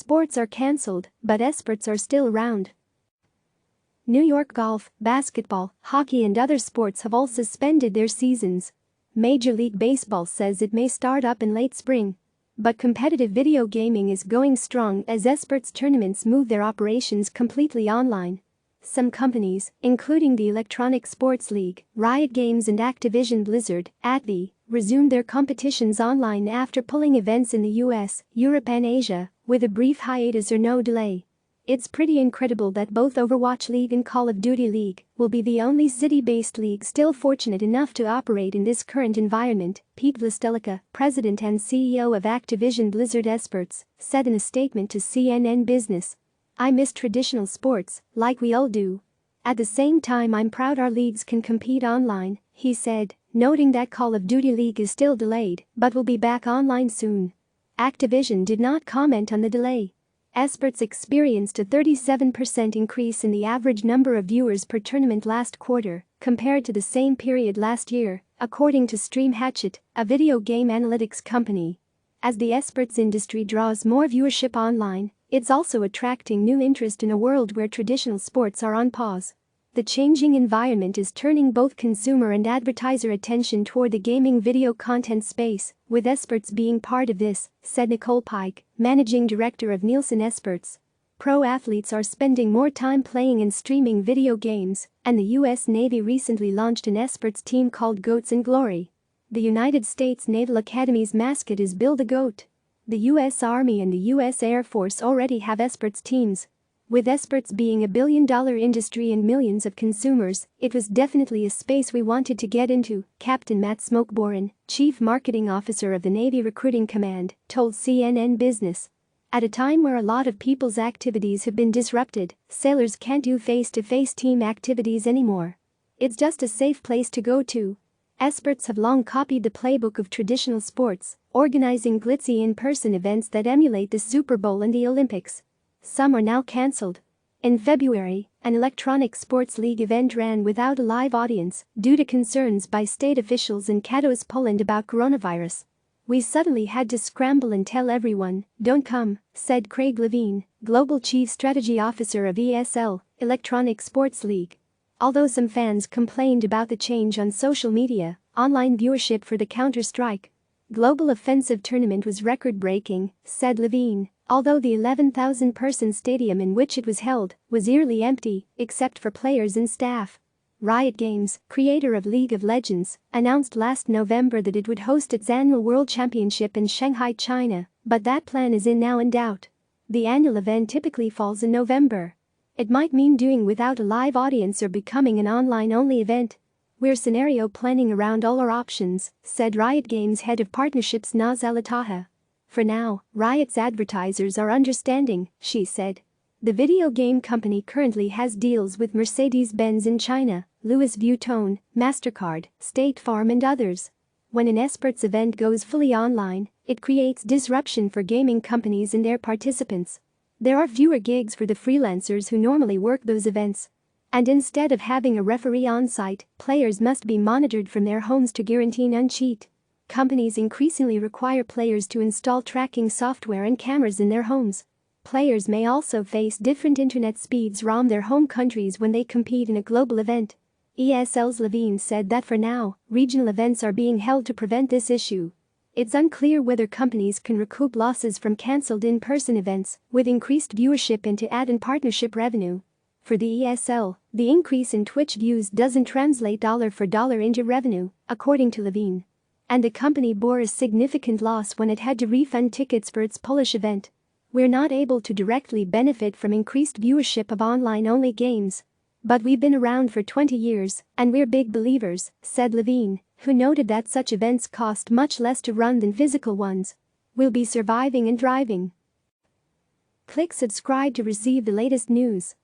Sports are cancelled, but esports are still around. New York golf, basketball, hockey and other sports have all suspended their seasons. Major League Baseball says it may start up in late spring. But competitive video gaming is going strong as esports tournaments move their operations completely online. Some companies, including the Electronic Sports League, Riot Games and Activision Blizzard, ATVI, resumed their competitions online after pulling events in the US, Europe and Asia, with a brief hiatus or no delay. It's pretty incredible that both Overwatch League and Call of Duty League will be the only city-based league still fortunate enough to operate in this current environment, Pete Vlastelica, president and CEO of Activision Blizzard Esports, said in a statement to CNN Business. "I miss traditional sports, like we all do. At the same time I'm proud our leagues can compete online," he said, noting that Call of Duty League is still delayed but will be back online soon. Activision did not comment on the delay. Esports experienced a 37% increase in the average number of viewers per tournament last quarter, compared to the same period last year, according to Stream Hatchet, a video game analytics company. As the esports industry draws more viewership online, it's also attracting new interest in a world where traditional sports are on pause. The changing environment is turning both consumer and advertiser attention toward the gaming video content space, with esports being part of this, said Nicole Pike, managing director of Nielsen Esports. Pro athletes are spending more time playing and streaming video games, and the U.S. Navy recently launched an esports team called Goats and Glory. The United States Naval Academy's mascot is Bill the Goat. The U.S. Army and the U.S. Air Force already have esports teams. With esports being a billion-dollar industry and millions of consumers, it was definitely a space we wanted to get into, Captain Matt Smokebourne, chief marketing officer of the Navy Recruiting Command, told CNN Business. At a time where a lot of people's activities have been disrupted, sailors can't do face-to-face team activities anymore. It's just a safe place to go to. Esports have long copied the playbook of traditional sports, organizing glitzy in-person events that emulate the Super Bowl and the Olympics. Some are now cancelled. In February, an electronic sports league event ran without a live audience due to concerns by state officials in Katowice, Poland about coronavirus. "We suddenly had to scramble and tell everyone, don't come," said Craig Levine, global chief strategy officer of ESL, Electronic Sports League. Although some fans complained about the change on social media, online viewership for the Counter-Strike Global Offensive tournament was record-breaking, said Levine, although the 11,000-person stadium in which it was held was eerily empty, except for players and staff. Riot Games, creator of League of Legends, announced last November that it would host its annual World Championship in Shanghai, China, but that plan is now in doubt. The annual event typically falls in November. It might mean doing without a live audience or becoming an online-only event. "We're scenario planning around all our options," said Riot Games head of partnerships Naz Alataha. "For now, Riot's advertisers are understanding," she said. The video game company currently has deals with Mercedes-Benz in China, Louis Vuitton, MasterCard, State Farm and others. When an esports event goes fully online, it creates disruption for gaming companies and their participants. There are fewer gigs for the freelancers who normally work those events. And instead of having a referee on site, players must be monitored from their homes to guarantee none cheat. Companies increasingly require players to install tracking software and cameras in their homes. Players may also face different internet speeds from their home countries when they compete in a global event. ESL's Levine said that for now, regional events are being held to prevent this issue. It's unclear whether companies can recoup losses from cancelled in-person events with increased viewership into ad and partnership revenue. For the ESL, the increase in Twitch views doesn't translate dollar for dollar into revenue, according to Levine. And the company bore a significant loss when it had to refund tickets for its Polish event. "We're not able to directly benefit from increased viewership of online-only games. But we've been around for 20 years, and we're big believers," said Levine, who noted that such events cost much less to run than physical ones. "We'll be surviving and thriving." Click subscribe to receive the latest news.